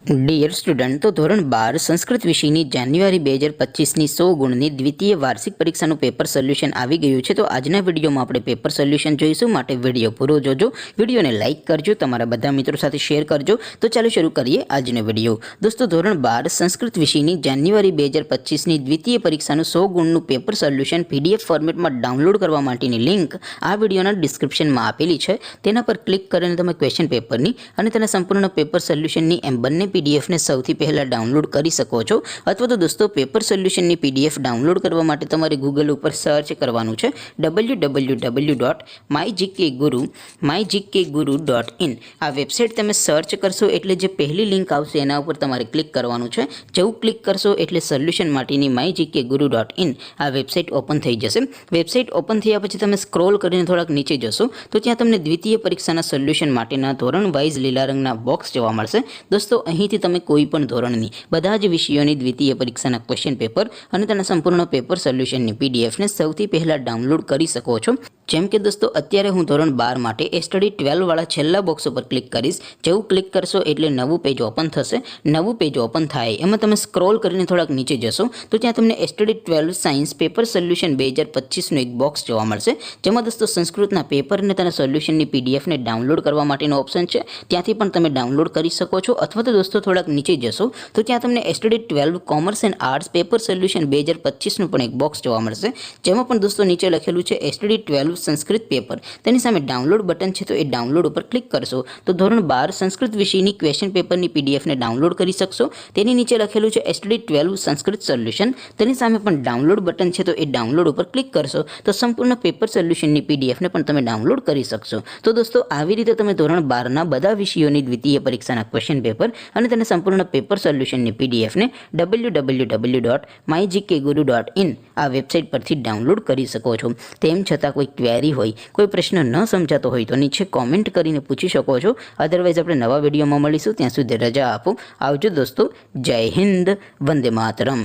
Dear student, તો ધોરણ 12 સંસ્કૃત વિષયની જાન્યુઆરી 2025ની 100 ગુણની દ્વિતીય વાર્ષિક પરીક્ષાનું પેપર સોલ્યુશન આવી ગયું છે. તો આજના વિડીયોમાં આપણે પેપર સોલ્યુશન જોઈશું, માટે વિડીયો પૂરો જોજો. વિડીયોને લાઇક કરજો, તમારા બધા મિત્રો સાથે શેર કરજો. તો ચાલો શરૂ કરીએ આજનો વિડીયો. દોસ્તો, ધોરણ 12 સંસ્કૃત વિષયની જાન્યુઆરી 2025ની દ્વિતીય પરીક્ષાનું 100 ગુણનું પેપર સોલ્યુશન PDF ફોર્મેટમાં ડાઉનલોડ કરવા માટેની લિંક આ વિડીયોના ડિસ્ક્રિપ્શનમાં આપેલી છે. તેના પર ક્લિક કરીને તમે ક્વેશ્ચન પેપરની અને તેના સંપૂર્ણ પેપર સોલ્યુશનની એમ બંને PDF ને સૌથી પહેલા ડાઉનલોડ કરી શકો છો. અથવા તો દોસ્તો, પેપર સોલ્યુશનની PDF ડાઉનલોડ કરવા માટે તમારે ગૂગલ ઉપર સર્ચ કરવાનું છે www.mygkguru.in. આ વેબસાઇટ તમે સર્ચ કરશો એટલે જે પહેલી લિંક આવશે એના ઉપર તમારે ક્લિક કરવાનું છે. જેવું ક્લિક કરશો એટલે સોલ્યુશન માટેની mygkguru.in આ વેબસાઇટ ઓપન થઈ જશે. વેબસાઇટ ઓપન થયા પછી તમે સ્ક્રોલ કરીને થોડાક નીચે જશો તો ત્યાં તમને દ્વિતીય પરીક્ષાના સોલ્યુશન માટેના ધોરણ વાઇઝ લીલા રંગના બોક્સ જોવા મળશે. દોસ્તો, અહીંથી તમે કોઈ પણ ધોરણની બધા જ વિષયોની દ્વિતીય પરીક્ષાના ક્વેશ્ચન પેપર અને તેના સંપૂર્ણ પેપર સોલ્યુશનની PDF ને સૌથી પહેલાં ડાઉનલોડ કરી શકો છો. જેમ કે દોસ્તો, અત્યારે હું ધોરણ 12 માટે સ્ટડી 12 વાળા છેલ્લા બોક્સ ઉપર ક્લિક કરીશ. જેવું ક્લિક કરશો એટલે નવું પેજ ઓપન થશે. નવું પેજ ઓપન થાય એમાં તમે સ્ક્રોલ કરીને થોડાક નીચે જશો તો ત્યાં તમને સ્ટડી 12 સાયન્સ પેપર સોલ્યુશન 2025નું એક બોક્સ જોવા મળશે. જેમાં દોસ્તો સંસ્કૃતના પેપર અને તેના સોલ્યુશનની PDF ને ડાઉનલોડ કરવા માટેનો ઓપ્શન છે. ત્યાંથી પણ તમે ડાઉનલોડ કરી શકો છો. અથવા તો દોસ્તો થોડાક નીચે જશો તો ત્યાં તમને study 12 commerce and arts paper solution 2025નું પણ એક બોક્સ જોવા મળશે. જેમાં પણ દોસ્તો નીચે લખેલું છે સ્ટડી 12 સંસ્કૃત પેપર. તેની સામે ડાઉનલોડ બટન છે, તો એ ડાઉનલોડ ઉપર ક્લિક કરશો તો ધોરણ 12 સંસ્કૃત વિષયની ક્વેશ્ચન પેપરની PDF ને ડાઉનલોડ કરી શકશો. તેની નીચે લખેલું છે સ્ટડી 12 સંસ્કૃત સોલ્યુશન. તેની સામે પણ ડાઉનલોડ બટન છે, તો એ ડાઉનલોડ ઉપર ક્લિક કરશો તો સંપૂર્ણ પેપર સોલ્યુશનની PDF ને પણ તમે ડાઉનલોડ કરી શકશો. તો દોસ્તો, આવી રીતે તમે ધોરણ 12ના બધા વિષયોની દ્વિતીય પરીક્ષાના ક્વેશ્ચન પેપર અને તેના સંપૂર્ણ પેપર સોલ્યુશનની PDF ને www.mygkguru.in આ વેબસાઇટ પરથી ડાઉનલોડ કરી શકો છો. તેમ છતાં કોઈ ક્વેરી હોય, કોઈ પ્રશ્ન ન સમજાતો હોય તો નીચે કોમેન્ટ કરીને પૂછી શકો છો. અધરવાઇઝ આપણે નવા વિડીયોમાં મળીશું. ત્યાં સુધી રજા આપો. આવજો દોસ્તો. જય હિન્દ. વંદે માતરમ.